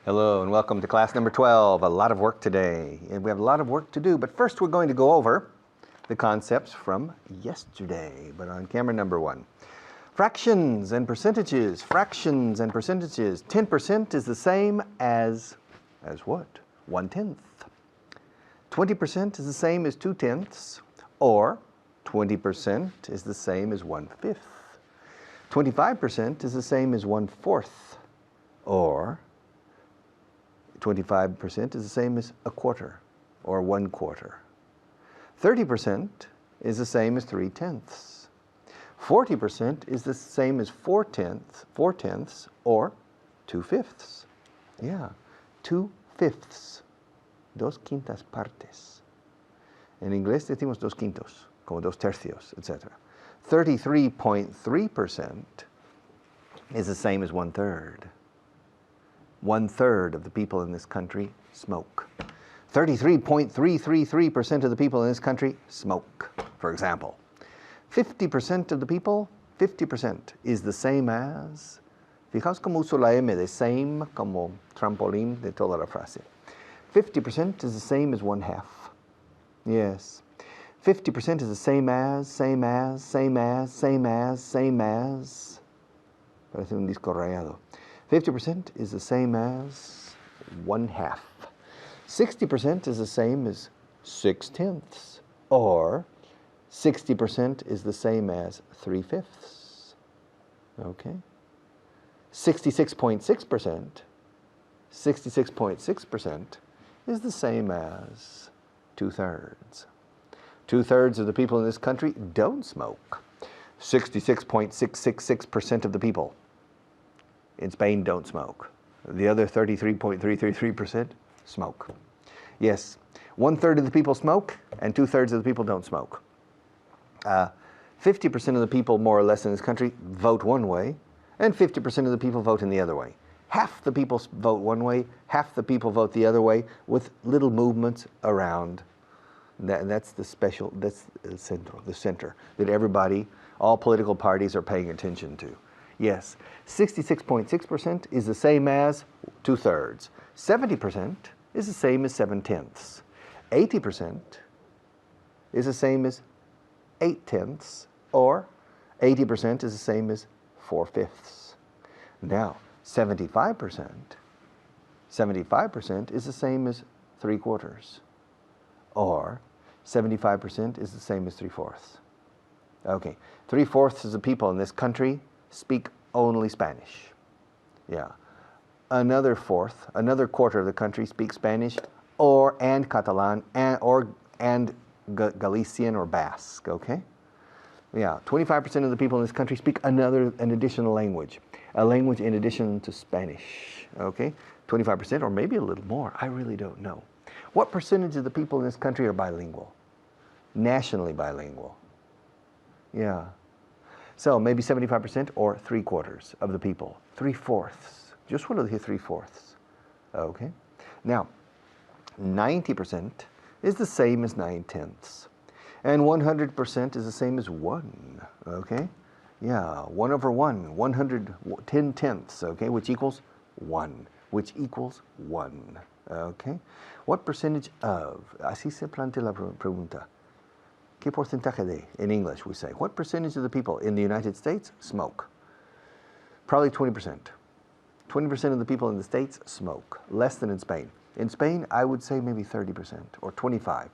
Hello and welcome to class number 12. A lot of work today. And we have a lot of work to do, but first we're going to go over the concepts from yesterday, but on camera number 1. Fractions and percentages. Fractions and percentages. 10% is the same as what? 1/10. 20% is the same as 2/10, or 20% is the same as 1/5. 25% is the same as 1/4, or 25% is the same as 1/4 or 1/4. 30% is the same as 3/10. 40% is the same as 4/10 or 2/5. Yeah, 2/5. 2/5 partes. En inglés decimos 2/5, como 2/3, etc. 33.3% is the same as 1/3. 1/3 of the people in this country smoke. 33.333% of the people in this country smoke, for example. 50% of the people, 50% is the same as, fijaos cómo uso la M de same como trampolín de toda la frase. 50% is the same as 1/2. Yes. 50% is the same as. Parece un disco rayado. 50% is the same as 1/2. 60% is the same as 6/10, or 60% is the same as 3/5. Okay? 66.6% is the same as 2/3. 2/3 of the people in this country don't smoke. 66.666% of the people in Spain don't smoke. The other 33.333% smoke. Yes, 1/3 of the people smoke and 2/3 of the people don't smoke. 50% of the people more or less in this country vote one way, and 50% of the people vote in the other way. Half the people vote one way, half the people vote the other way, with little movements around. That's the center that everybody, all political parties are paying attention to. Yes, 66.6% is the same as 2/3. 70% is the same as 7/10. 80% is the same as 8/10, or 80% is the same as 4/5. Now, 75% is the same as 3/4, or 75% is the same as 3/4. Okay, 3/4 of the people in this country speak only Spanish. Yeah. Another quarter of the country speaks Spanish and Catalan and Galician or Basque, okay? Yeah, 25% of the people in this country speak an additional language, a language in addition to Spanish, okay? 25% or maybe a little more, I really don't know. What percentage of the people in this country are bilingual? Nationally bilingual. Yeah. So maybe 75% or 3/4 of the people. 3/4. Just what are the 3/4? Okay. Now, 90% is the same as 9/10. And 100% is the same as 1. Okay. Yeah, 1/1. 10/10. Okay, which equals 1. Okay. What percentage of, así se plantea la pregunta. ¿Qué porcentaje de, in English we say, what percentage of the people in the United States smoke? Probably 20%. 20% of the people in the States smoke, less than in Spain. In Spain, I would say maybe 30% or 25.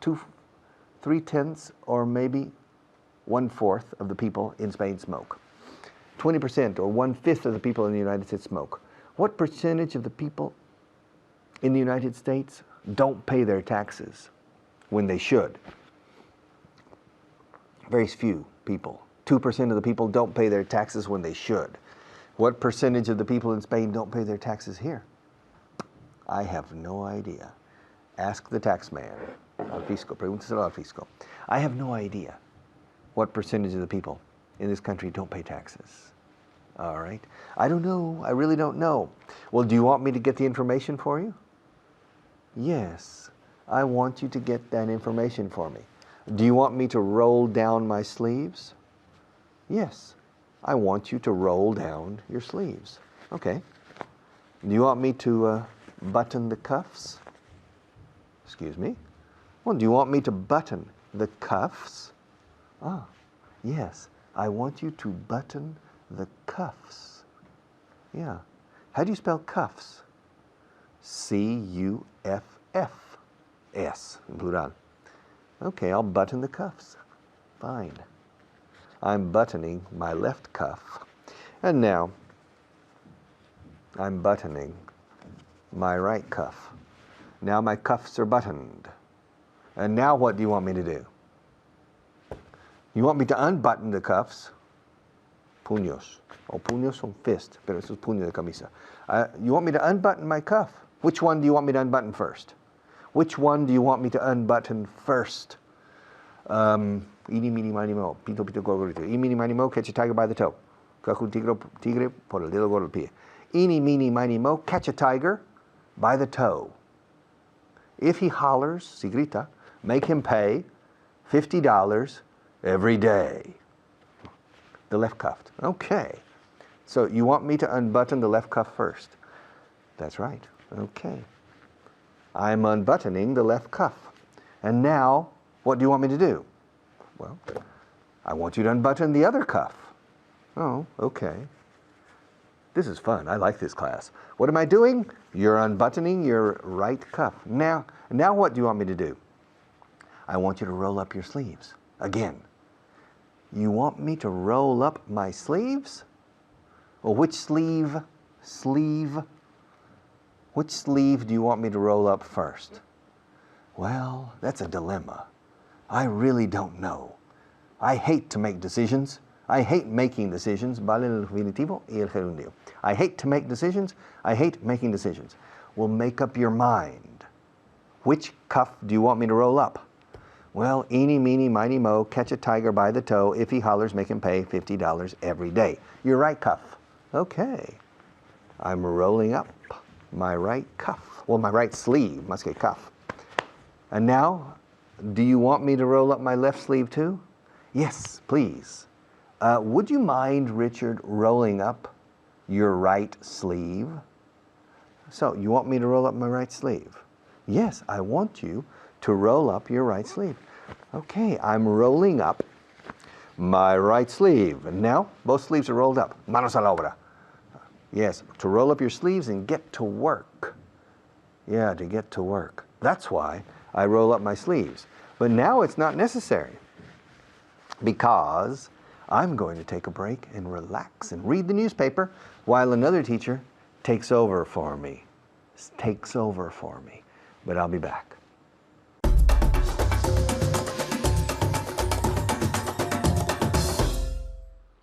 3/10 or maybe 1/4 of the people in Spain smoke. 20% or 1/5 of the people in the United States smoke. What percentage of the people in the United States don't pay their taxes when they should? Very few people. 2% of the people don't pay their taxes when they should. What percentage of the people in Spain don't pay their taxes here? I have no idea. Ask the tax man, al fisco, pregúntaselo al fisco. I have no idea what percentage of the people in this country don't pay taxes. All right? I don't know. I really don't know. Well, do you want me to get the information for you? Yes, I want you to get that information for me. Do you want me to roll down my sleeves? Yes, I want you to roll down your sleeves. Okay. Do you want me to button the cuffs? Excuse me? Well, do you want me to button the cuffs? Ah, yes. I want you to button the cuffs. Yeah. How do you spell cuffs? C-U-F-F-S, in plural. Okay, I'll button the cuffs. Fine. I'm buttoning my left cuff. And now, I'm buttoning my right cuff. Now my cuffs are buttoned. And now what do you want me to do? You want me to unbutton the cuffs? Puños. O puños son fist, pero eso es puño de camisa. You want me to unbutton my cuff? Which one do you want me to unbutton first? Which one do you want me to unbutton first? Eeny, meeny, miny, mo. Pito, pito, gorgorito. Eeny, meeny, miny, mo. Catch a tiger by the toe. Cajú tigre por el dedo gordo del pie. Eeny, meeny, miny, mo. Catch a tiger by the toe. If he hollers, si grita, make him pay $50 every day. The left cuff. Okay. So you want me to unbutton the left cuff first? That's right. Okay. I'm unbuttoning the left cuff. And now, what do you want me to do? Well, I want you to unbutton the other cuff. Oh, okay. This is fun. I like this class. What am I doing? You're unbuttoning your right cuff. Now what do you want me to do? I want you to roll up your sleeves. Again. You want me to roll up my sleeves? Well, which sleeve? Which sleeve do you want me to roll up first? Well, that's a dilemma. I really don't know. I hate to make decisions. I hate making decisions. Vale el infinitivo y el gerundio. I hate to make decisions. I hate making decisions. Well, make up your mind. Which cuff do you want me to roll up? Well, eeny, meeny, miny, mo, catch a tiger by the toe. If he hollers, make him pay $50 every day. Your right cuff. Okay. I'm rolling up my right cuff. Well, my right sleeve, más que cuff. And now, do you want me to roll up my left sleeve too? Yes, please. Would you mind, Richard, rolling up your right sleeve? So, you want me to roll up my right sleeve? Yes, I want you to roll up your right sleeve. Okay, I'm rolling up my right sleeve. And now, both sleeves are rolled up. Manos a la obra. Yes, to roll up your sleeves and get to work. Yeah, to get to work. That's why I roll up my sleeves. But now it's not necessary because I'm going to take a break and relax and read the newspaper while another teacher takes over for me. But I'll be back.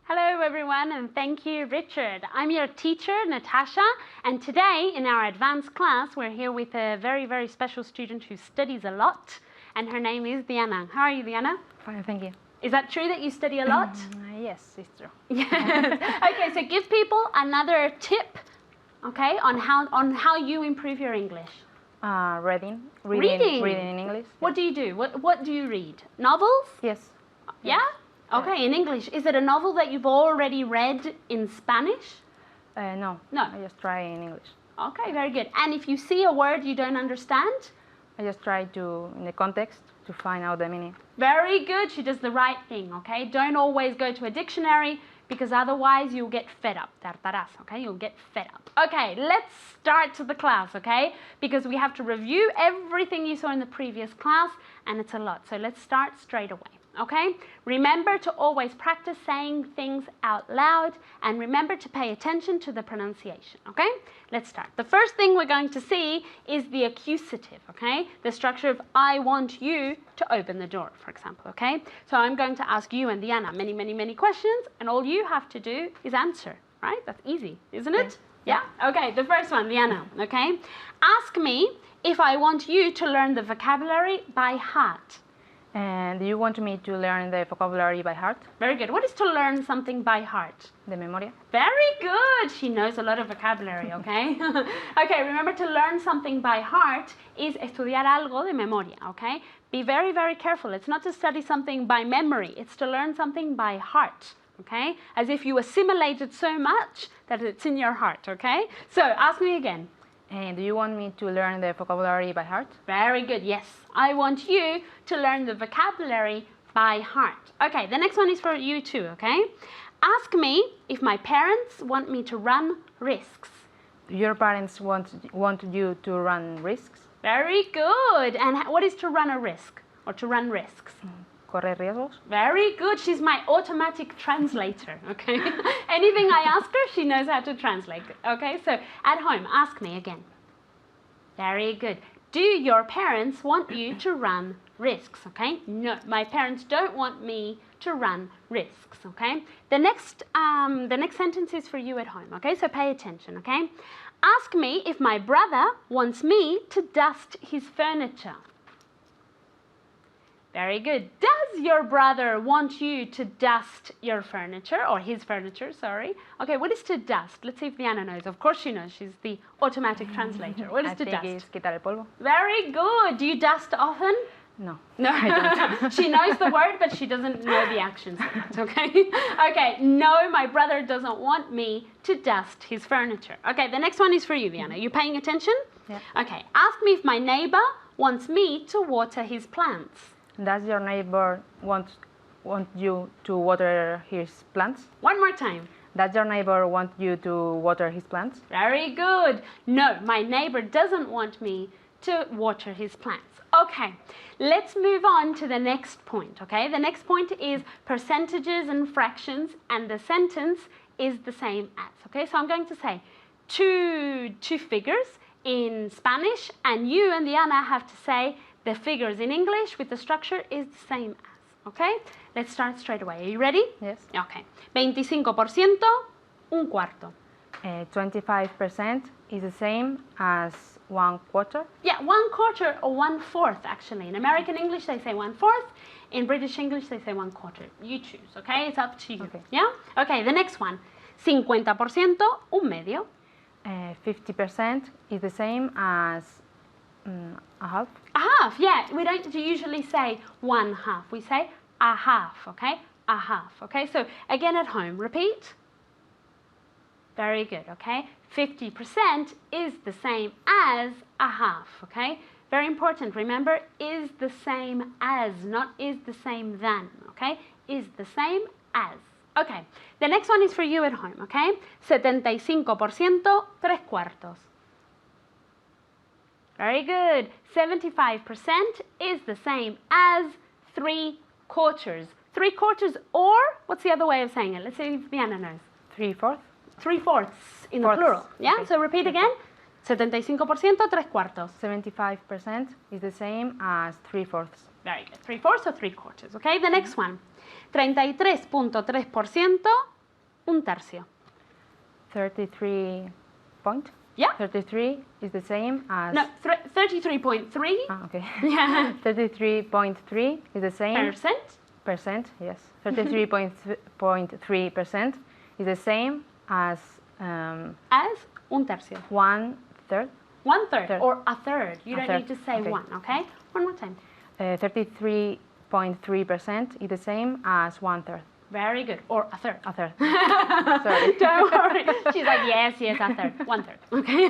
Hello everyone, and thank you, Richard. I'm your teacher, Natasha, and today in our advanced class we're here with a very, very special student who studies a lot, and her name is Diana. How are you, Diana? Fine, thank you. Is that true that you study a lot? Yes, it's true. Yes. Okay, so give people another tip, okay, on how you improve your English. Reading in English. What do you do? What do you read? Novels? Yes. Yeah? Okay, in English. Is it a novel that you've already read in Spanish? No. No. I just try in English. Okay, very good. And if you see a word you don't understand? I just try to, in the context, to find out the meaning. Very good. She does the right thing, okay? Don't always go to a dictionary because otherwise you'll get fed up. Tartarás, okay? You'll get fed up. Okay, let's start the class, okay? Because we have to review everything you saw in the previous class and it's a lot. So let's start straight away. Okay? Remember to always practice saying things out loud and remember to pay attention to the pronunciation, okay? Let's start. The first thing we're going to see is the accusative, okay? The structure of I want you to open the door, for example, okay? So I'm going to ask you and Diana many, many, many questions and all you have to do is answer, right? That's easy, isn't it? Yeah? Okay, the first one, Diana, okay? Ask me if I want you to learn the vocabulary by heart. And do you want me to learn the vocabulary by heart? Very good. What is to learn something by heart? De memoria. Very good. She knows a lot of vocabulary, okay? Okay, remember to learn something by heart is estudiar algo de memoria, okay? Be very, very careful. It's not to study something by memory. It's to learn something by heart, okay? As if you assimilate it so much that it's in your heart, okay? So ask me again. And do you want me to learn the vocabulary by heart? Very good, yes. I want you to learn the vocabulary by heart. Okay, the next one is for you too, okay? Ask me if my parents want me to run risks. Your parents want you to run risks? Very good. And what is to run a risk or to run risks? Correr riesgos? Very good. She's my automatic translator, okay? Anything I ask her, she knows how to translate it, okay? So at home, ask me again. Very good. Do your parents want you to run risks, okay? No, my parents don't want me to run risks, okay? The next sentence is for you at home, okay? So pay attention, okay? Ask me if my brother wants me to dust his furniture. Very good. Does your brother want you to dust your furniture, or his furniture, sorry? Okay, what is to dust? Let's see if Diana knows. Of course she knows. She's the automatic translator. What is I to think dust? it's quitar el polvo. Very good. Do you dust often? No. No, I don't. She knows the word, but she doesn't know the actions of it, okay? Okay, no, my brother doesn't want me to dust his furniture. Okay, the next one is for you, Diana. You paying attention? Yeah. Okay, ask me if my neighbor wants me to water his plants. Does your neighbor want you to water his plants? One more time. Does your neighbor want you to water his plants? Very good. No, my neighbor doesn't want me to water his plants. Okay, let's move on to the next point, okay? The next point is percentages and fractions, and the sentence is the same as, okay? So I'm going to say two figures in Spanish, and you and Diana have to say the figures in English with the structure is the same as, okay? Let's start straight away. Are you ready? Yes. Okay. 25%, un cuarto. 25% is the same as 1/4. Yeah, 1/4 or 1/4 actually. In American English they say 1/4. In British English they say 1/4. You choose, okay? It's up to you. Okay. Yeah? Okay, the next one. 50%, un medio. 50% is the same as a half. A half, yeah. We don't usually say 1/2. We say a half, okay? A half, okay? So again at home, repeat. Very good, okay? 50% is the same as a half, okay? Very important, remember, is the same as, not is the same than, okay? Is the same as. Okay, the next one is for you at home, okay? 75%, 3/4. Very good. 75% is the same as 3/4. 3/4, or what's the other way of saying it? Let's see if Diana knows. 3/4. 3/4 in the Fourths. plural. Yeah, Okay. so repeat again. 75%, 3/4. 75% is the same as 3/4. Very good. 3/4 or 3/4. Okay, the next one. 33.3%, un tercio. 33 point. Yeah. 33 is the same as. No, 33.3 Okay. yeah. 33.3 is the same. percent. Yes. 33.3% is the same as As un tercio. 1/3. 1/3 Third. or a third. You A don't third. need to say Okay. one, okay? One more time. 33.3% is the same as 1/3. Very good. Or a third. A third. Sorry. Don't worry. She's like, yes, a third. 1/3. Okay?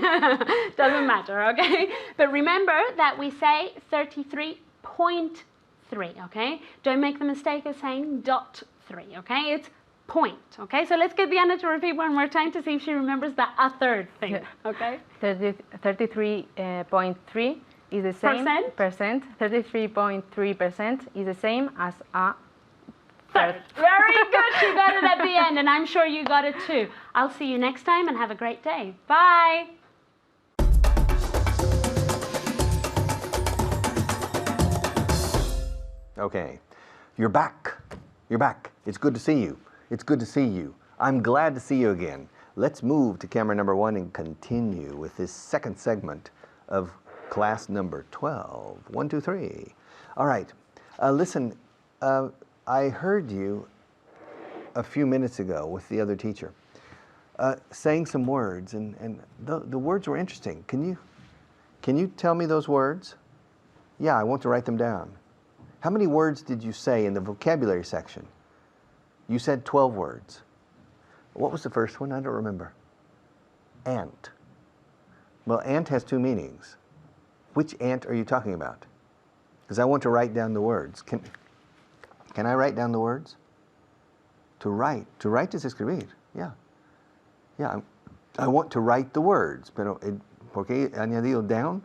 Doesn't matter, okay? But remember that we say 33.3, okay? Don't make the mistake of saying .3, okay? It's point, okay? So let's get Diana to repeat one more time to see if she remembers the a third thing, Yeah. okay? 33.3 is the same. Percent? 33.3% is the same as a Third. Very good. She got it at the end, and I'm sure you got it too. I'll see you next time, and have a great day. Bye. Okay, you're back. You're back. It's good to see you. It's good to see you. I'm glad to see you again. Let's move to camera number 1 and continue with this second segment of class number 12. 1, 2, 3. All right. Listen, I heard you a few minutes ago with the other teacher saying some words, and the words were interesting. Can you tell me those words? Yeah, I want to write them down. How many words did you say in the vocabulary section? You said 12 words. What was the first one? I don't remember. Ant. Well, ant has two meanings. Which ant are you talking about? Because I want to write down the words. Can I write down the words? To write. To write is escribir. Yeah. Yeah, I want to write the words. Pero, ¿por qué he añadido down?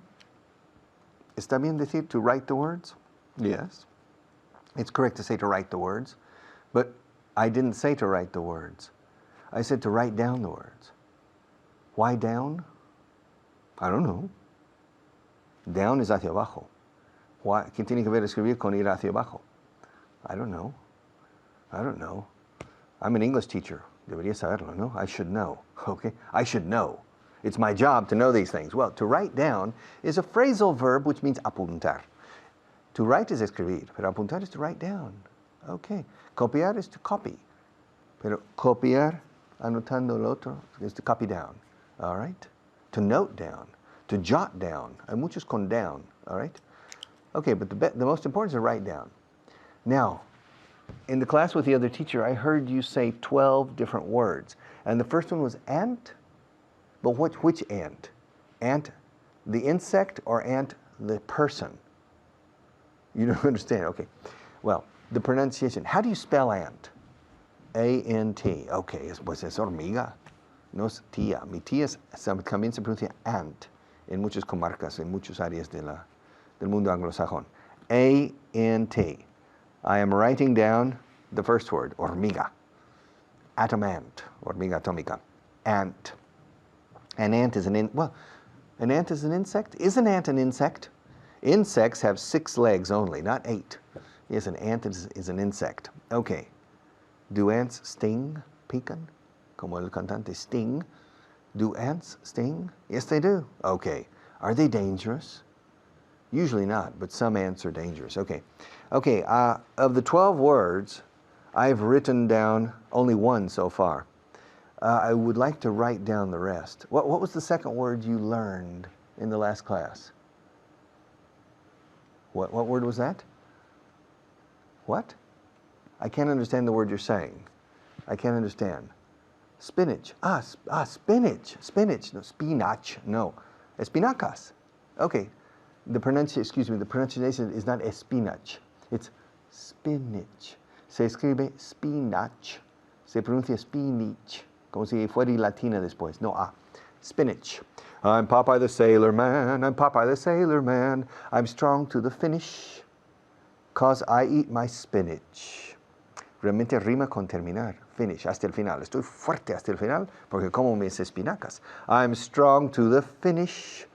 ¿Está bien decir to write the words? Yes. It's correct to say to write the words. But I didn't say to write the words. I said to write down the words. Why down? I don't know. Down is hacia abajo. Why? ¿Qué tiene que ver escribir con ir hacia abajo? I don't know. I don't know. I'm an English teacher. Debería saberlo, no? I should know. Okay? I should know. It's my job to know these things. Well, to write down is a phrasal verb which means apuntar. To write is escribir, pero apuntar is to write down. Okay. Copiar is to copy. Pero copiar, anotando el otro, is to copy down. All right? To note down. To jot down. Hay muchos con down. All right? Okay, but the most important is to write down. Now, in the class with the other teacher, I heard you say 12 different words. And the first one was ant. But which ant? Ant the insect or ant the person? You don't understand. Okay. Well, the pronunciation. How do you spell ant? A-N-T. Okay, pues es hormiga. No es tía. Mi tía también se pronuncia ant en muchas comarcas, en muchas áreas del mundo anglosajón. A-N-T. I am writing down the first word, hormiga. Atomant, hormiga atómica. Ant. An ant is an ant is an insect? Is an ant an insect? Insects have 6 legs only, not 8. Yes, an ant is an insect. Okay. Do ants sting? Pican? Como el cantante Sting. Do ants sting? Yes, they do. Okay. Are they dangerous? Usually not, but some ants are dangerous. Okay. Okay, of the 12 words, I've written down only one so far. I would like to write down the rest. What was the second word you learned in the last class? What word was that? What? I can't understand the word you're saying. I can't understand. Spinach. Spinach. Spinach. No, spinach. No. Espinacas. Okay. The pronunciation is not espinach. It's spinach. Se escribe spinach. Se pronuncia spinach. Como si fuera latina después. No, spinach. I'm Popeye the Sailor Man. I'm Popeye the Sailor Man. I'm strong to the finish. 'Cause I eat my spinach. Realmente rima con terminar. Finish, hasta el final. Estoy fuerte hasta el final porque como mis espinacas. I'm strong to the finish.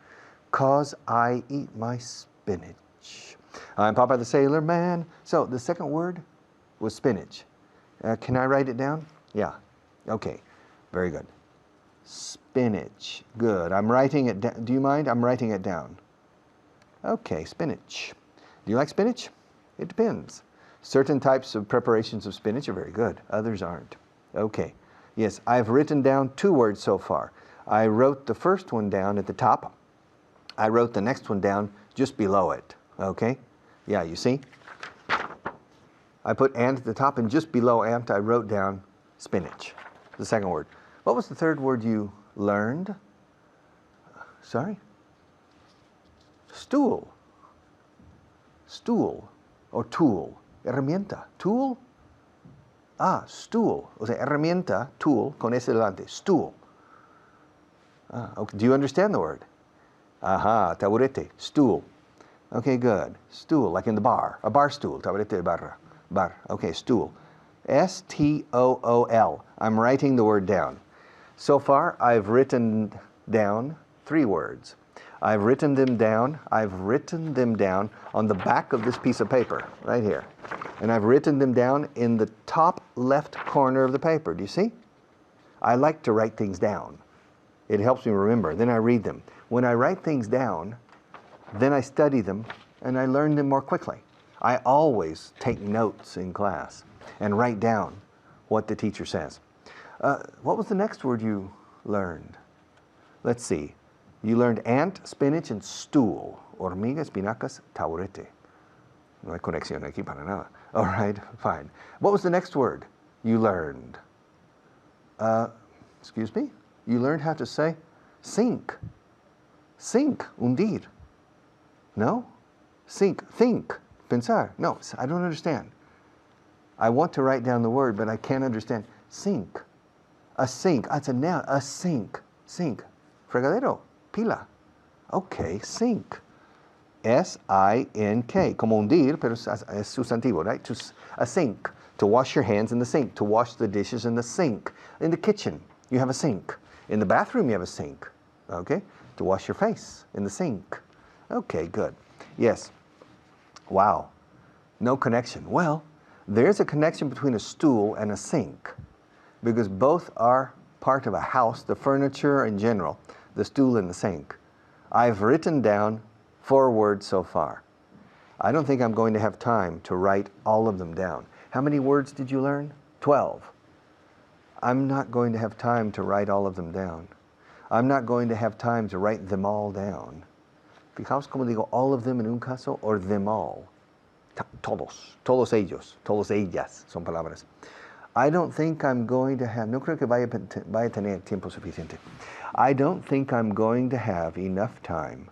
'Cause I eat my spinach. I'm Popeye the Sailor Man. So the second word was spinach. Can I write it down? Yeah. Okay. Very good. Spinach. Good. I'm writing it down. Do you mind? I'm writing it down. Okay, spinach. Do you like spinach? It depends. Certain types of preparations of spinach are very good. Others aren't. Okay. Yes, I've written down 2 words so far. I wrote the first one down at the top. I wrote the next one down just below it. Okay? Yeah, you see? I put ant at the top, and just below ant, I wrote down spinach, the second word. What was the third word you learned? Sorry? Stool. Stool or tool. Herramienta. Tool? Stool. O sea, herramienta, tool, con ese delante. Stool. Okay. Do you understand the word? Aha, taburete, stool. Okay, good. Stool, like in the bar. A bar stool, taburete, barra. Bar. Okay, stool. S-T-O-O-L. I'm writing the word down. So far, I've written down 3 words. I've written them down on the back of this piece of paper, right here. And I've written them down in the top left corner of the paper. Do you see? I like to write things down. It helps me remember. Then I read them. When I write things down, then I study them, and I learn them more quickly. I always take notes in class and write down what the teacher says. What was the next word you learned? Let's see. You learned ant, spinach, and stool. Hormiga, espinacas, taburete. No hay conexión aquí para nada. All right, fine. What was the next word you learned? Excuse me? You learned how to say sink. Sink, hundir. No? Sink, think, pensar. No, I don't understand. I want to write down the word, but I can't understand. Sink. A sink. That's a noun. A sink. Sink. Fregadero. Pila. Okay, sink. S-I-N-K. Como hundir, pero es sustantivo, right? A sink. To wash your hands in the sink. To wash the dishes in the sink. In the kitchen, you have a sink. In the bathroom, you have a sink. Okay? To wash your face in the sink. Okay, good. Yes. Wow. No connection. Well, there's a connection between a stool and a sink because both are part of a house, the furniture in general, the stool and the sink. I've written down 4 words so far. I don't think I'm going to have time to write all of them down. How many words did you learn? 12. I'm not going to have time to write all of them down. I'm not going to have time to write them all down. Fijaos como digo all of them en un caso or them all. Todos ellos, todos ellas son palabras. I don't think I'm going to have, no creo que vaya a tener tiempo suficiente. I don't think I'm going to have enough time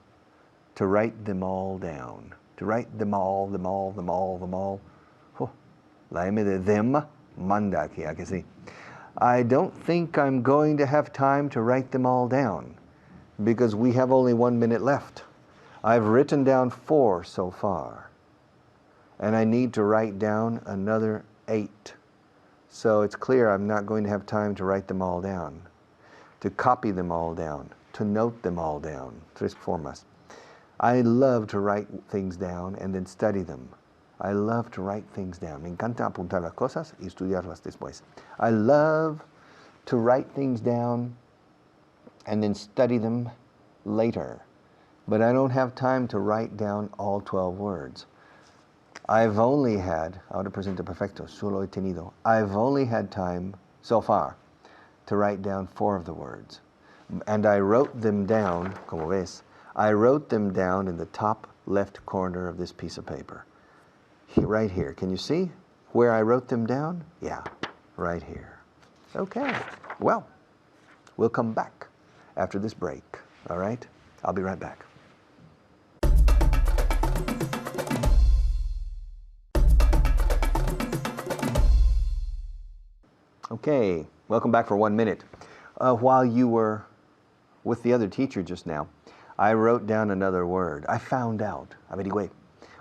to write them all down. To write them all. Oh, la M de them manda aquí, ¿a que sí? I don't think I'm going to have time to write them all down because we have only 1 minute left. I've written down 4 so far. And I need to write down another 8. So it's clear I'm not going to have time to write them all down, to copy them all down, to note them all down. 3 formas. I love to write things down and then study them. I love to write things down. Me encanta apuntar las cosas y estudiarlas después. I love to write things down and then study them later. But I don't have time to write down all 12 words. I've only had, ahora presente perfecto, solo he tenido. I've only had time so far to write down 4 of the words. And I wrote them down, como ves, I wrote them down in the top left corner of this piece of paper. Right here. Can you see where I wrote them down? Yeah, right here. Okay, well, we'll come back after this break, all right? I'll be right back. Okay, welcome back for 1 minute. While you were with the other teacher just now, I wrote down another word. I found out, averigüé,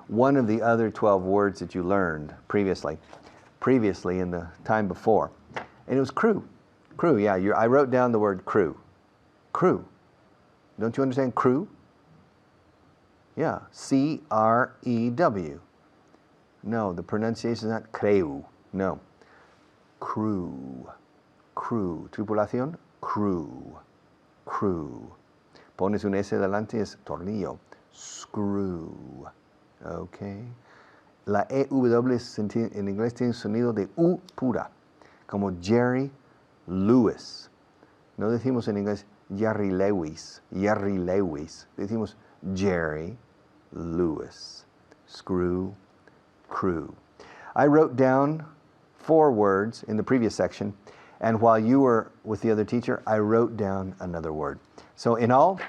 one of the other 12 words that you learned previously in the time before. And it was crew. Crew, yeah, I wrote down the word crew. Crew. Don't you understand crew? Yeah, C-R-E-W. No, the pronunciation is not creu. No. Crew. Crew. Tripulación, crew. Crew. Pones un S delante, es tornillo. Screw. Okay. La EW en inglés tiene un sonido de U pura, como Jerry Lewis. No decimos en inglés Jerry Lewis. Decimos Jerry Lewis. Screw, crew. I wrote down 4 words in the previous section, and while you were with the other teacher, I wrote down another word. So in all,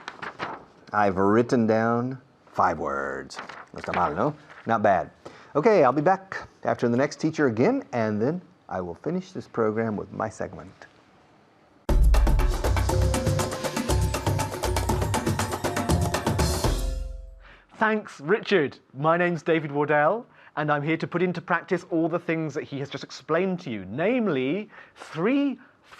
I've written down 5 words. No está mal, no? Not bad. Okay, I'll be back after the next teacher again, and then I will finish this program with my segment. Thanks, Richard. My name's David Wardell, and I'm here to put into practice all the things that he has just explained to you, namely 3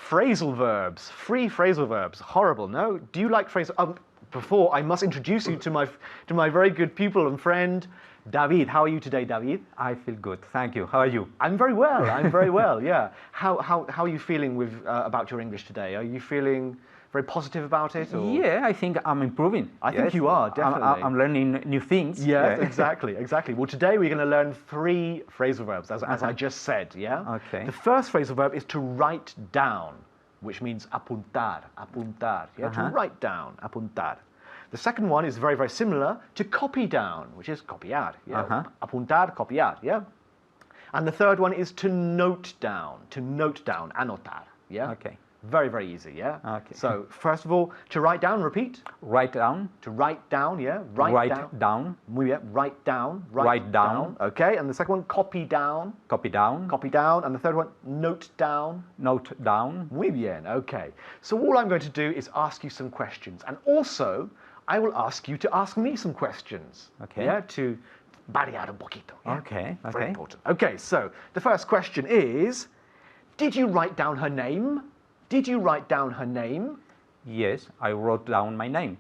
phrasal verbs. 3 phrasal verbs. Horrible, no? Do you like phrasal? Before, I must introduce you to my very good pupil and friend, David. How are you today, David? I feel good, thank you. How are you? I'm very well, yeah. How are you feeling with about your English today? Are you feeling very positive about it? Or? Yeah, I think I'm improving. I think you are, definitely. I'm learning new things. Yes, exactly. Well, today we're going to learn 3 phrasal verbs, as I just said, yeah? Okay. The first phrasal verb is to write down, which means apuntar, yeah? To write down, apuntar. The second one is very, very similar to copy down, which is copiar, yeah? Apuntar, copiar, yeah? And the third one is to note down, anotar, yeah? Okay. Very, very easy, yeah? Okay. So, first of all, to write down, repeat. Write down. To write down, yeah? Write down. Muy bien. Write down. Write down. Okay, and the second one, copy down. Copy down. Copy down. And the third one, note down. Note down. Muy bien, okay. So all I'm going to do is ask you some questions. And also, I will ask you to ask me some questions. Okay. Yeah, to variar un poquito. Yeah? Okay, Very okay. important. Okay, so the first question is, did you write down her name? Did you write down her name? Yes, I wrote down my name.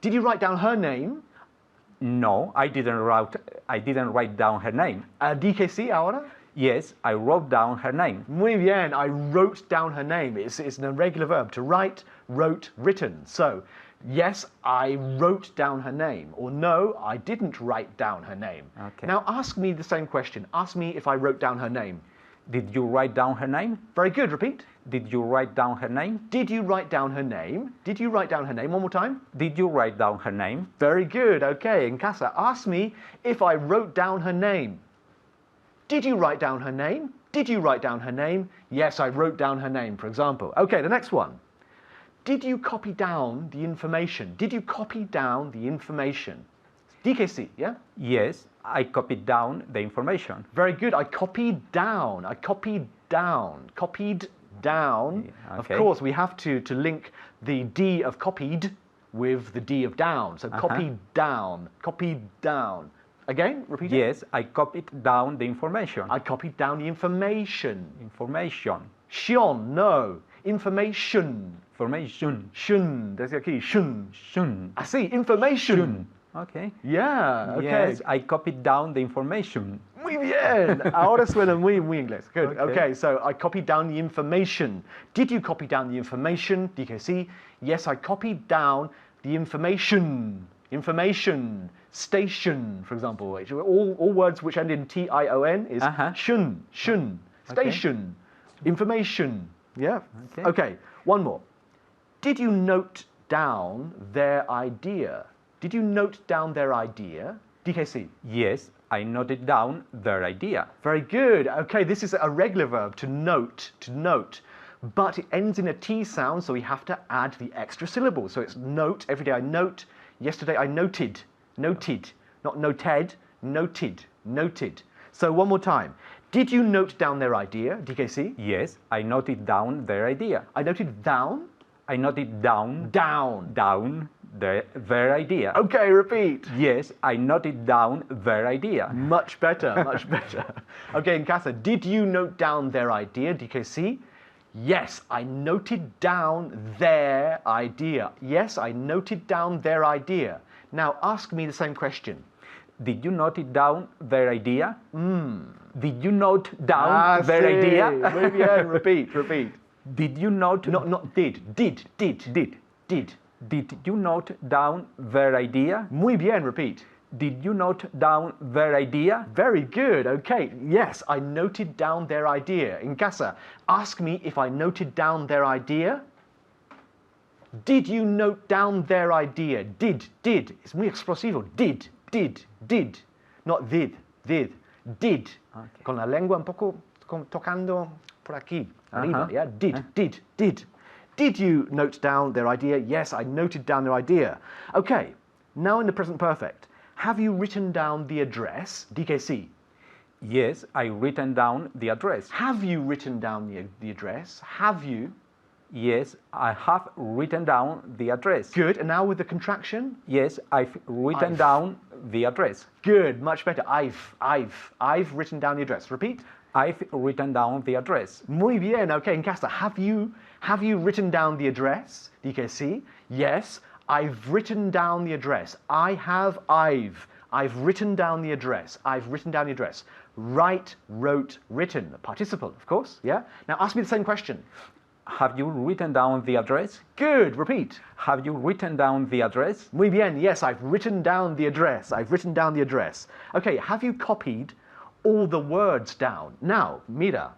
Did you write down her name? No, I didn't write down her name. DKC ahora? Yes, I wrote down her name. Muy bien, I wrote down her name. It's an irregular verb. To write, wrote, written. So, yes, I wrote down her name. Or no, I didn't write down her name. Okay. Now ask me the same question. Ask me if I wrote down her name. Did you write down her name? Very good, repeat. Did you write down her name? Did you write down her name? Did you write down her name? One more time. Did you write down her name? Very good, okay. In casa, ask me if I wrote down her name. Did you write down her name? Did you write down her name? Yes, I wrote down her name, for example. Okay, the next one. Did you copy down the information? Did you copy down the information? DKC, yeah? Yes, I copied down the information. Very good. I copied down. I copied down. Copied down. Okay. Of course, we have to link the D of copied with the D of down. So copied down. Copied down. Again, repeat it. Yes, I copied down the information. I copied down the information. Information. Xion, no. Information. Information. Shun. Desde aquí. Shun. Shun. Así. Information. Shun. Okay. Yeah. Okay. Yes, I copied down the information. Muy bien. Ahora suena muy inglés. Good. Okay. Okay, so I copied down the information. Did you copy down the information? DKC. Yes, I copied down the information. Information. Station, for example. All words which end in T-I-O-N is shun, shun. Station. Information. Yeah. Okay, one more. Did you note down their idea? Did you note down their idea? DKC. Yes, I noted down their idea. Very good. Okay, this is a regular verb, to note, but it ends in a T sound, so we have to add the extra syllable. So it's note, every day I note, yesterday I noted, noted, not noted, noted, noted. So one more time. Did you note down their idea, DKC? Yes, I noted down their idea. I noted down? I noted down. Down. Down their idea. Okay, repeat. Yes, I noted down their idea. Much better, much better. Okay, in casa, did you note down their idea, DKC? Yes, I noted down their idea. Yes, I noted down their idea. Now ask me the same question. Did you note it down their idea? Did you note down their idea? Muy bien, repeat, repeat. Did you note... Not did. Did. Did you note down their idea? Muy bien, repeat. Did you note down their idea? Very good, okay. Yes, I noted down their idea. In casa, ask me if I noted down their idea. Did you note down their idea? Did. It's muy explosivo. Did. Not did. Did. Okay. Con la lengua un poco tocando por aquí. Arriba, yeah? Did. Did you note down their idea? Yes, I noted down their idea. Okay, now in the present perfect. Have you written down the address? DKC. Yes, I written down the address. Have you written down the address? Have you? Yes, I have written down the address. Good, and now with the contraction? Yes, I've written down the address. Good, much better. I've written down the address. Repeat. I've written down the address. Muy bien, okay, in casa, have you written down the address? DKC. Yes, I've written down the address. I've written down the address. I've written down the address. Write, wrote, written. Participle, of course, yeah? Now ask me the same question. Have you written down the address? Good, repeat. Have you written down the address? Muy bien, yes, I've written down the address. I've written down the address. Okay, have you copied all the words down? Now, mira,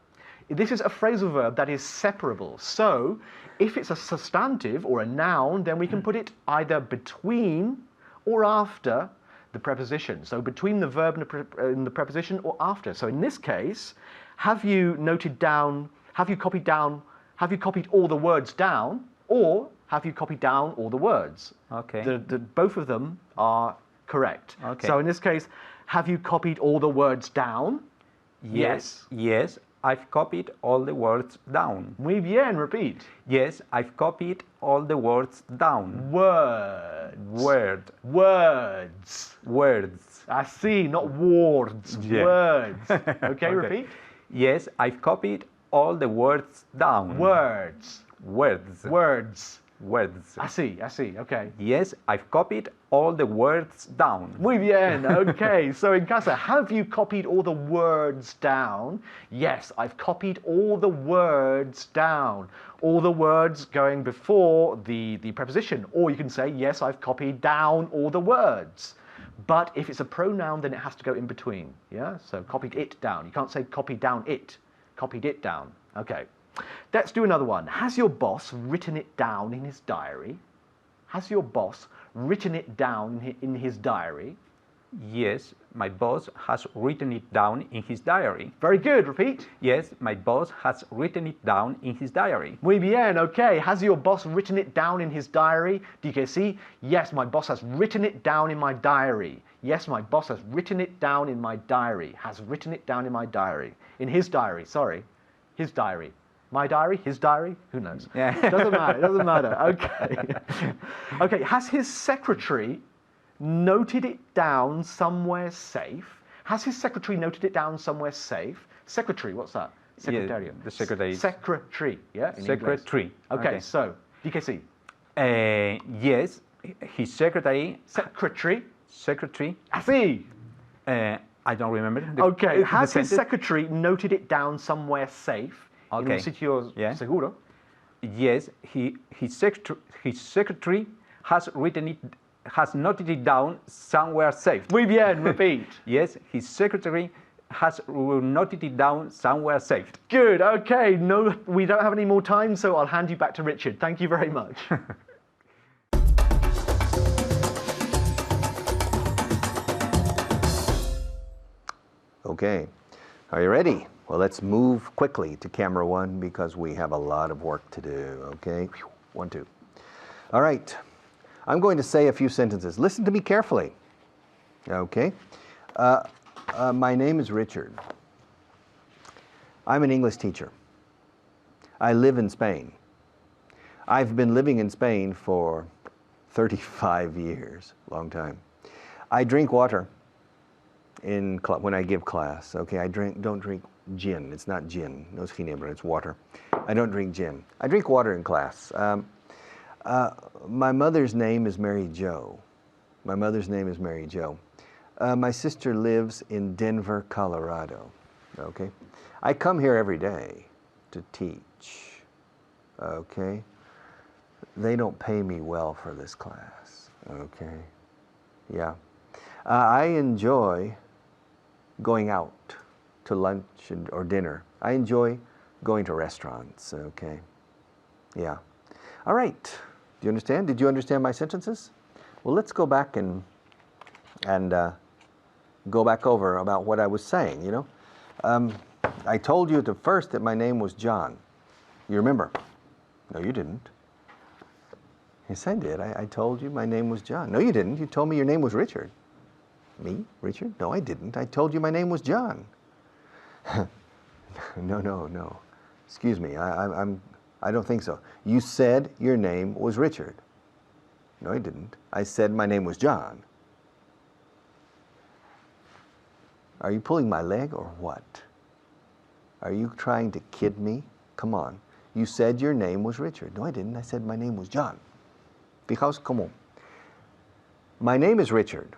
this is a phrasal verb that is separable. So, if it's a substantive or a noun, then we can put it either between or after the preposition. So between the verb and the preposition or after. So in this case, have you copied all the words down, or have you copied down all the words? Okay. Both of them are correct. Okay. So in this case, have you copied all the words down? Yes. Yes, I've copied all the words down. Muy bien, repeat. Yes, I've copied all the words down. Words. Word. Words. Words. I see, not wards. Yeah. Words. Okay, repeat. Yes, I've copied all the words down. Words. Words. Words. Words. I see, okay. Yes, I've copied all the words down. Muy bien, okay. So in casa, have you copied all the words down? Yes, I've copied all the words down. All the words going before the preposition. Or you can say, yes, I've copied down all the words. But if it's a pronoun, then it has to go in between. Yeah, so copied it down. You can't say copied down it. Copied it down. Okay. Let's do another one. Has your boss written it down in his diary? Has your boss written it down in his diary? Yes, my boss has written it down in his diary. Very good. Repeat. Yes, my boss has written it down in his diary. Muy bien. Okay. Has your boss written it down in his diary? Do you see? Yes, my boss has written it down in my diary. Yes, my boss has written it down in my diary. Has written it down in my diary. In his diary. Sorry. His diary. My diary? His diary? Who knows? Yeah. Doesn't matter. Okay. Okay. Has his secretary noted it down somewhere safe? Has his secretary noted it down somewhere safe? Secretary, what's that? Secretariat. Yeah, the secretary. Secretary, yeah? In Secretary. English. Okay, Okay. so, DKC. Yes, his secretary. Secretary. I see. I don't remember. Okay, the has his sentence. secretary noted it down somewhere safe? In Okay. un sitio Yeah. seguro? Yes, his secretary has noted it down somewhere safe. Muy bien, repeat. Yes, his secretary has noted it down somewhere safe. Good, okay. No, we don't have any more time, so I'll hand you back to Richard. Thank you very much. Okay, are you ready? Well, let's move quickly to camera one because we have a lot of work to do, okay? 1, 2. All right, I'm going to say a few sentences. Listen to me carefully, okay? My name is Richard. I'm an English teacher. I live in Spain. I've been living in Spain for 35 years, long time. I drink water when I give class, okay? I don't drink gin. It's not gin. No es ginebra, it's water. I don't drink gin. I drink water in class. My mother's name is Mary Jo. My mother's name is Mary Jo. My sister lives in Denver, Colorado, okay? I come here every day to teach, okay? They don't pay me well for this class, okay? Yeah. I enjoy going out to lunch or dinner. I enjoy going to restaurants, okay? Yeah. All right. Do you understand? Did you understand my sentences? Well, let's go back and go back over about what I was saying, you know? I told you at first that my name was John. You remember? No, you didn't. Yes, I did. I told you my name was John. No, you didn't. You told me your name was Richard. Me? Richard? No, I didn't. I told you my name was John. No. Excuse me. I don't think so. You said your name was Richard. No, I didn't. I said my name was John. Are you pulling my leg or what? Are you trying to kid me? Come on. You said your name was Richard. No, I didn't. I said my name was John. Fijaos cómo. My name is Richard.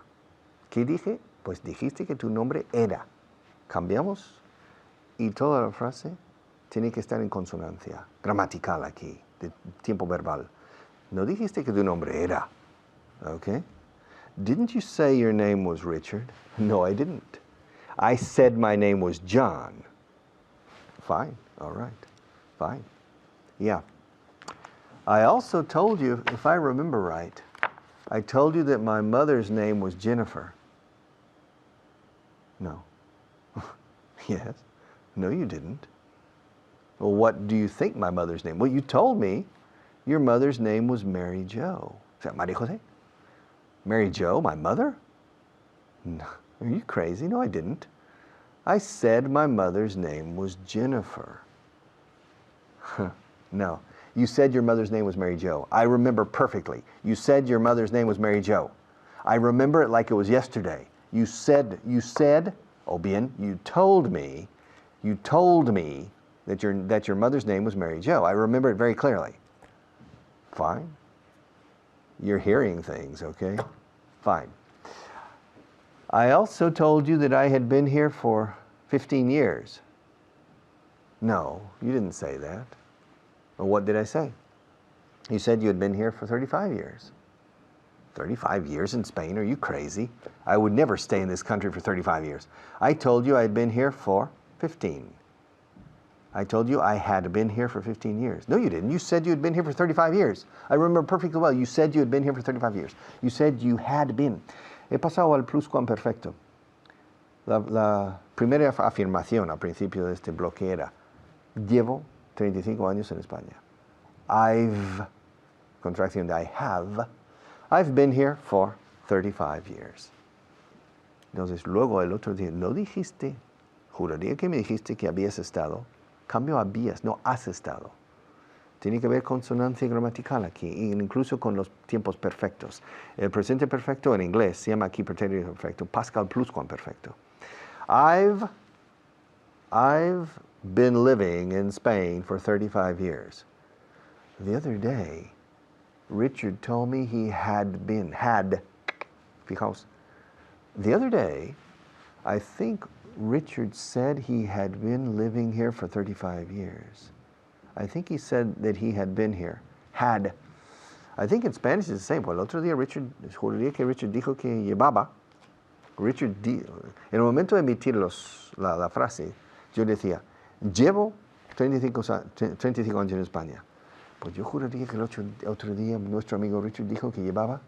¿Qué dije? Pues dijiste que tu nombre era. Cambiamos y toda la frase tiene que estar en consonancia gramatical aquí, de tiempo verbal. No dijiste que tu nombre era. Okay? Didn't you say your name was Richard? No, I didn't. I said my name was John. Fine. All right. Fine. Yeah. I also told you, if I remember right, I told you that my mother's name was Jennifer. No. Yes. No, you didn't. Well, what do you think my mother's name? Well, you told me your mother's name was Mary Jo. Is that Maria Jose? Mary Jo, my mother? No. Are you crazy? No, I didn't. I said my mother's name was Jennifer. No. You said your mother's name was Mary Jo. I remember perfectly. You said your mother's name was Mary Jo. I remember it like it was yesterday. You said, oh bien, you told me that your mother's name was Mary Jo. I remember it very clearly. Fine. You're hearing things, okay? Fine. I also told you that I had been here for 15 years. No, you didn't say that. Well, what did I say? You said you had been here for 35 years. 35 years in Spain? Are you crazy? I would never stay in this country for 35 years. I told you I had been here for 15. I told you I had been here for 15 years. No, you didn't. You said you had been here for 35 years. I remember perfectly well. You said you had been here for 35 years. You said you had been. He pasado al pluscuamperfecto. La primera afirmación al principio de este bloque era: llevo 35 años en España. I've, contracción de I have, I've been here for 35 years. Entonces, luego el otro día, no dijiste, juraría que me dijiste que habías estado. Cambio habías, no has estado. Tiene que ver consonancia gramatical aquí, incluso con los tiempos perfectos. El presente perfecto en inglés se llama aquí pretérito perfecto, Pascal pluscuamperfecto. I've been living in Spain for 35 years. The other day, Richard told me he had, fijaos. The other day, I think Richard said he had been living here for 35 years. I think he said that he had been here. Had. I think in Spanish it's the same. El otro día juraría que Richard dijo que llevaba. En el momento de emitir la frase, yo decía, llevo 35 años en España. Pues yo juraría que el otro día nuestro amigo Richard dijo que llevaba.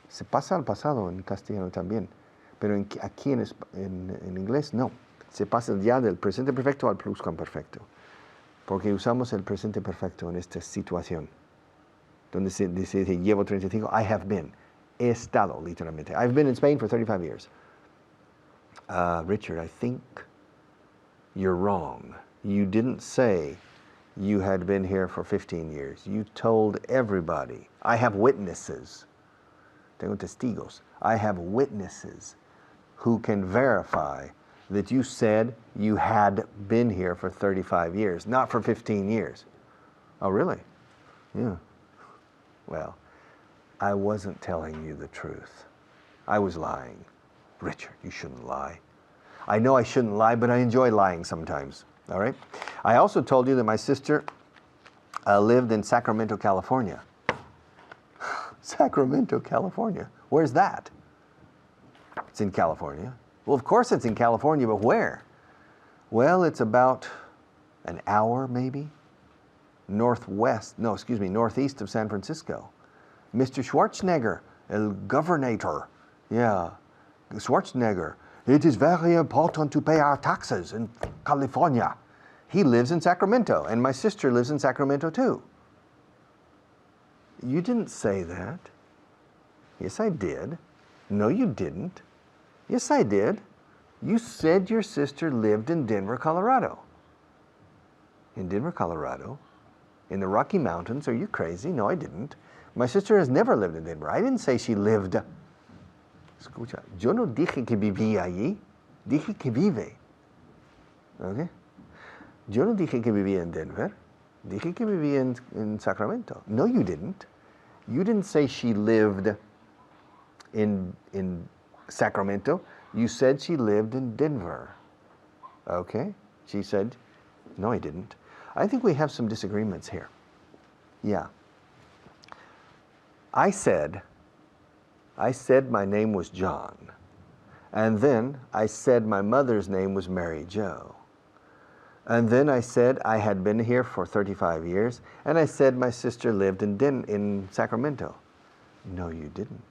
Se pasa al pasado en castellano también, pero aquí en inglés no. Se pasa ya del presente perfecto al pluscuamperfecto, porque usamos el presente perfecto en esta situación, donde se dice llevo 35, I have been. He estado, literalmente. I've been in Spain for 35 years. Richard, I think you're wrong. You didn't say you had been here for 15 years. You told everybody. I have witnesses. Tengo testigos. I have witnesses who can verify that you said you had been here for 35 years, not for 15 years. Oh, really? Yeah. Well, I wasn't telling you the truth. I was lying. Richard, you shouldn't lie. I know I shouldn't lie, but I enjoy lying sometimes. All right? I also told you that my sister lived in Sacramento, California. Sacramento, California. Where's that? It's in California. Well, of course it's in California, but where? Well, it's about an hour, maybe, northeast of San Francisco. Mr. Schwarzenegger, el governator. Yeah, Schwarzenegger. It is very important to pay our taxes in California. He lives in Sacramento, and my sister lives in Sacramento too. You didn't say that. Yes, I did. No, you didn't. Yes, I did. You said your sister lived in Denver, Colorado. In Denver, Colorado? In the Rocky Mountains? Are you crazy? No, I didn't. My sister has never lived in Denver. I didn't say she lived. Escucha, yo no dije que vivía allí. Dije que vive. ¿Ok? Yo no dije que vivía en Denver. Dije que vivía en Sacramento. No, you didn't. You didn't say she lived in Sacramento. You said she lived in Denver. Okay? She said, no, I didn't. I think we have some disagreements here. Yeah. I said my name was John. And then I said my mother's name was Mary Jo. And then I said I had been here for 35 years. And I said my sister lived in Sacramento. No, you didn't.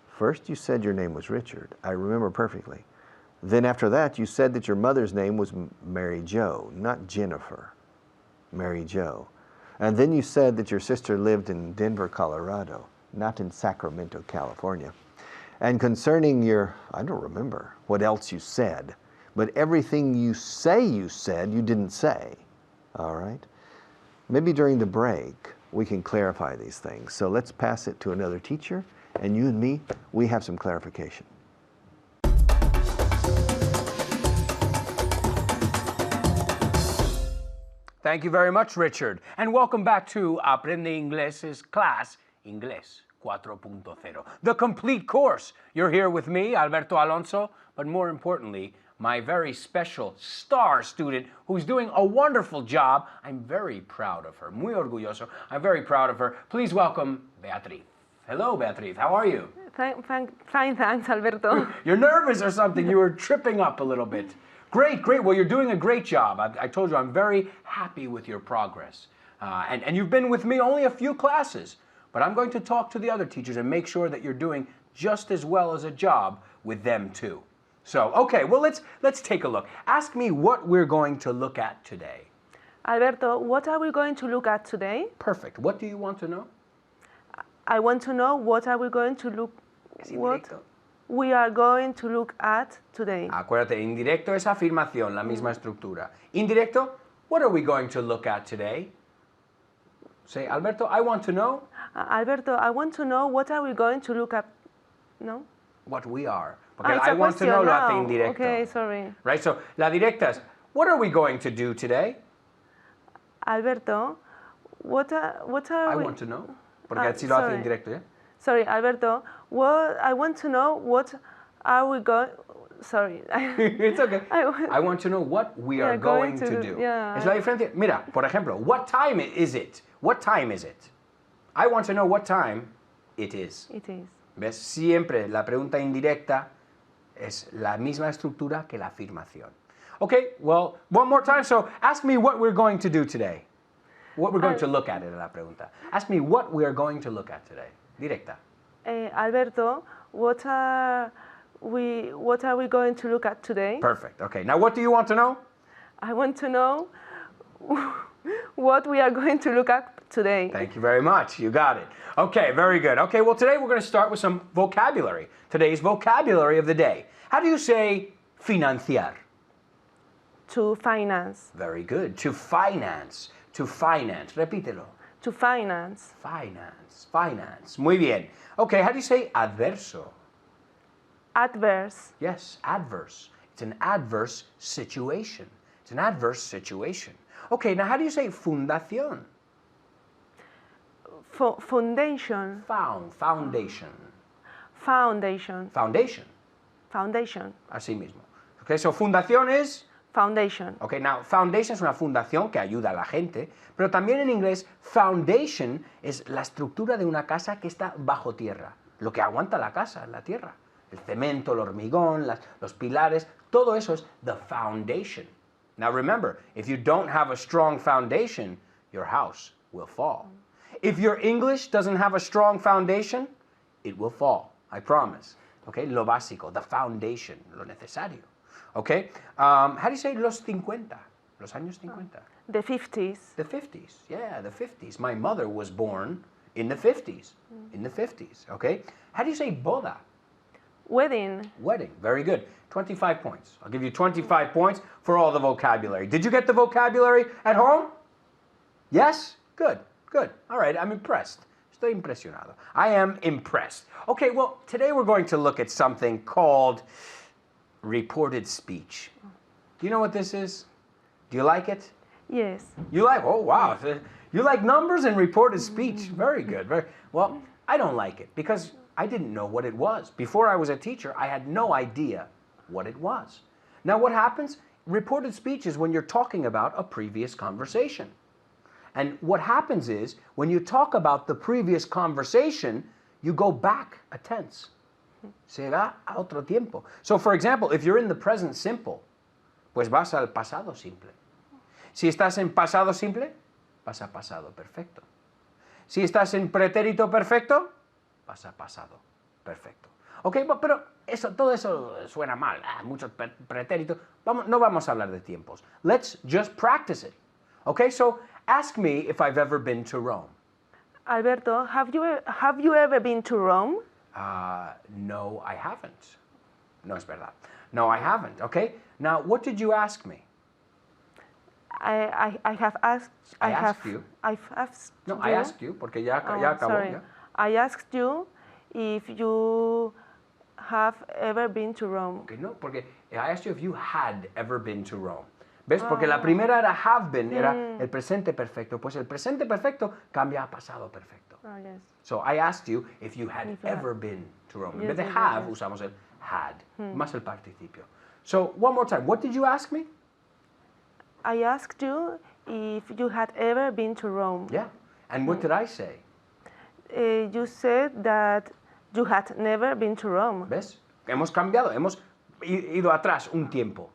First you said your name was Richard. I remember perfectly. Then after that, you said that your mother's name was Mary Jo, not Jennifer. Mary Jo. And then you said that your sister lived in Denver, Colorado, not in Sacramento, California. And concerning your, I don't remember what else you said, but everything you said, you didn't say. All right? Maybe during the break, we can clarify these things. So let's pass it to another teacher, and you and me, we have some clarification. Thank you very much, Richard. And welcome back to Aprende Ingles's class, Inglés 4.0, the complete course. You're here with me, Alberto Alonso, but more importantly, my very special star student who's doing a wonderful job. I'm very proud of her. Muy orgulloso. I'm very proud of her. Please welcome Beatriz. Hello, Beatriz. How are you? Fine, thanks, Alberto. You're nervous or something. You were tripping up a little bit. Great, great. Well, you're doing a great job. I told you I'm very happy with your progress. And you've been with me only a few classes, but I'm going to talk to the other teachers and make sure that you're doing just as well as a job with them too. So, okay, well, let's take a look. Ask me what we're going to look at today. Alberto, what are we going to look at today? Perfect. What do you want to know? I want to know what are we going to look we are going to look at today. Acuérdate, indirecto es afirmación, la misma estructura. Indirecto, what are we going to look at today? Say, Alberto, I want to know. Alberto, I want to know what are we going to look at. No? What we are. Porque It's I a want to question know lo now. hace indirecto. Okay, sorry. Right, so la directa es, what are we going to do today? Alberto, what are I we... want to know. Porque así lo hace sorry. indirecto, ¿ya? Sorry, Alberto, I want to know what are we going... Sorry. It's okay. I want to know what we are going to do. Yeah, Es la diferencia. Mira, por ejemplo, what time is it? What time is it? I want to know what time it is. It is. ¿Ves? Siempre la pregunta indirecta es la misma estructura que la afirmación. Okay, well, one more time. So ask me what we're going to do today. What we're going to look at in la pregunta. Ask me what we are going to look at today. Directa. Alberto, what are we going to look at today? Perfect. Okay, now what do you want to know? I want to know what we are going to look at today. Thank you very much. You got it. Okay, very good. Okay, well, today we're going to start with some vocabulary. Today's vocabulary of the day. How do you say financiar? To finance. Very good. To finance. To finance. Repítelo. To finance. Finance. Finance. Muy bien. Okay, how do you say adverso? Adverse. Yes, adverse. It's an adverse situation. It's an adverse situation. Okay, now how do you say fundación? Foundation. Foundation. Foundation. Foundation. Foundation. Así mismo. Okay, so fundación es... Foundation. Okay, now foundation es una fundación que ayuda a la gente, pero también en inglés foundation es la estructura de una casa que está bajo tierra, lo que aguanta la casa en la tierra. El cemento, el hormigón, los pilares, todo eso es the foundation. Now remember, if you don't have a strong foundation, your house will fall. If your English doesn't have a strong foundation, it will fall. I promise. Okay, lo básico, the foundation, lo necesario. Okay, how do you say los 50? Los años 50. The 50s. The 50s, yeah, the 50s. My mother was born in the 50s, in the 50s, okay? How do you say boda? Wedding. Wedding, very good. 25 points. I'll give you 25 points for all the vocabulary. Did you get the vocabulary at home? Yes? Good, good. All right, I'm impressed. Estoy impresionado. I am impressed. Okay, well, today we're going to look at something called reported speech. Do you know what this is? Do you like it? Yes. You like, oh wow, you like numbers and reported speech. Very good. Very well. I don't like it because I didn't know what it was. Before I was a teacher, I had no idea what it was. Now what happens? Reported speech is when you're talking about a previous conversation. And what happens is, when you talk about the previous conversation, you go back a tense. Se va a otro tiempo. So for example, if you're in the present simple, pues vas al pasado simple. Si estás en pasado simple, vas a pasado perfecto. Si estás en pretérito perfecto, vas a pasado perfecto. Ok, pero todo eso suena mal, muchos pretéritos. No vamos a hablar de tiempos. Let's just practice it. Okay, so ask me if I've ever been to Rome. Alberto, have you ever been to Rome? No, I haven't. No es verdad. No, I haven't. Okay. Now, what did you ask me? I have asked. I asked you. I've asked No, you. I asked you porque ya acabó. Sorry. Ya. I asked you if you have ever been to Rome. Okay, no, porque I asked you if you had ever been to Rome. ¿Ves? Porque la primera era have been, era el presente perfecto. Pues el presente perfecto cambia a pasado perfecto. Oh, yes. So I asked you if you had If you ever been to Rome. En Yes, vez de yes, have, yes. usamos el had, más el participio. So one more time, what did you ask me? I asked you if you had ever been to Rome. Yeah. And what did I say? You said that you had never been to Rome. ¿Ves? Hemos cambiado, hemos ido atrás un tiempo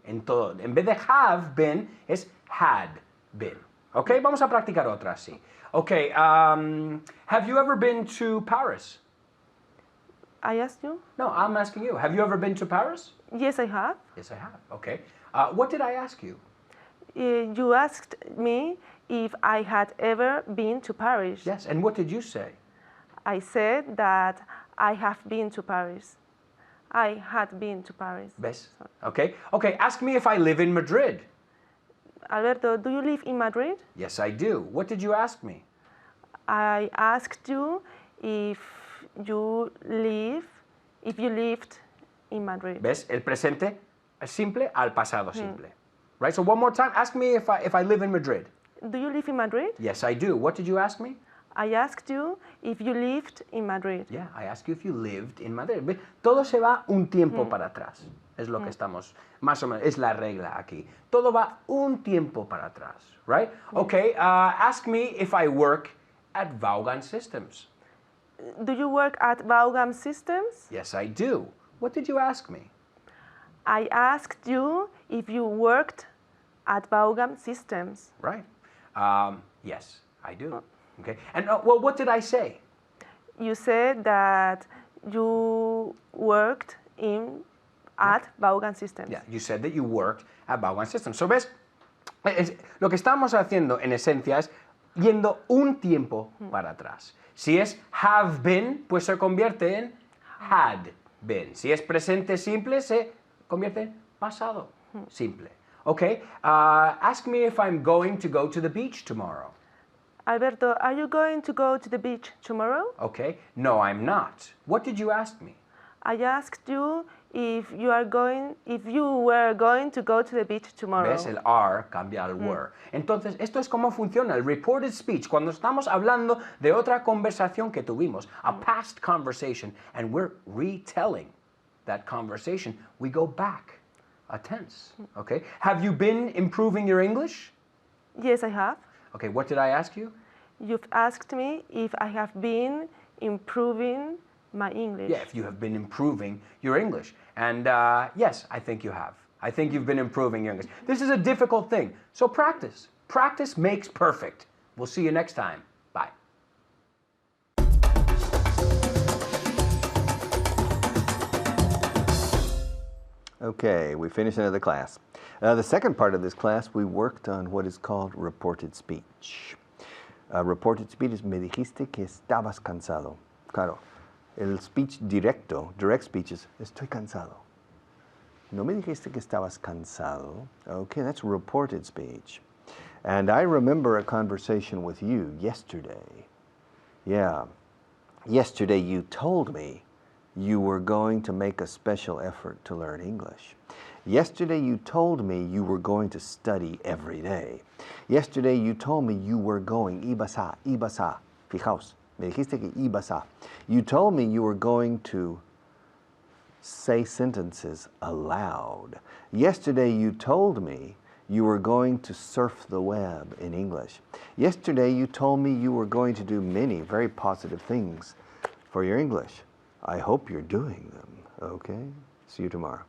en todo. En vez de have been, es had been. ¿Ok? Vamos a practicar otra, sí. Ok, have you ever been to Paris? I asked you. No, I'm asking you. Have you ever been to Paris? Yes, I have. Yes, I have. Okay. What did I ask you? You asked me if I had ever been to Paris. Yes, and what did you say? I said that I have been to Paris. I had been to Paris. ¿Ves? Okay. Okay, ask me if I live in Madrid. Alberto, do you live in Madrid? Yes, I do. What did you ask me? I asked you if you lived in Madrid. ¿Ves? El presente es simple al pasado simple. Right? So one more time, ask me if I live in Madrid. Do you live in Madrid? Yes, I do. What did you ask me? I asked you if you lived in Madrid. Yeah, I asked you if you lived in Madrid. ¿Ves? Todo se va un tiempo para atrás. Es lo que estamos, más o menos, es la regla aquí. Todo va un tiempo para atrás, right? Okay, ask me if I work at Vaughan Systems. Do you work at Vaughan Systems? Yes, I do. What did you ask me? I asked you if you worked at Vaughan Systems. Right. Yes, I do. Okay. And well, what did I say? You said that you worked at Vaughan Systems. Yeah, you said that you worked at Vaughan Systems. So, ¿ves? Lo que estamos haciendo en esencia es yendo un tiempo para atrás. Si es have been, pues se convierte en had been. Si es presente simple, se convierte en pasado simple. Okay, ask me if I'm going to go to the beach tomorrow. Alberto, are you going to go to the beach tomorrow? Okay, no, I'm not. What did you ask me? I asked you if you were going to go to the beach tomorrow. ¿Ves? El are cambia al were. Entonces, esto es cómo funciona el reported speech. Cuando estamos hablando de otra conversación que tuvimos, a past conversation, and we're retelling that conversation, we go back a tense. Okay? Have you been improving your English? Yes, I have. Okay, what did I ask you? You've asked me if I have been improving my English. Yeah, if you have been improving your English. And yes, I think you have. I think you've been improving your English. This is a difficult thing, so practice. Practice makes perfect. We'll see you next time. Bye. Okay, we finished another class. The second part of this class, we worked on what is called reported speech. Reported speech is me dijiste que estabas cansado. Claro, el speech directo, direct speech is estoy cansado. No me dijiste que estabas cansado. Okay, that's reported speech. And I remember a conversation with you yesterday. Yeah, yesterday you told me you were going to make a special effort to learn English. Yesterday you told me you were going to study every day. Yesterday you told me you were going, ibas a, fijaos, me dijiste que ibas a. You told me you were going to say sentences aloud. Yesterday you told me you were going to surf the web in English. Yesterday you told me you were going to do many very positive things for your English. I hope you're doing them, okay? See you tomorrow.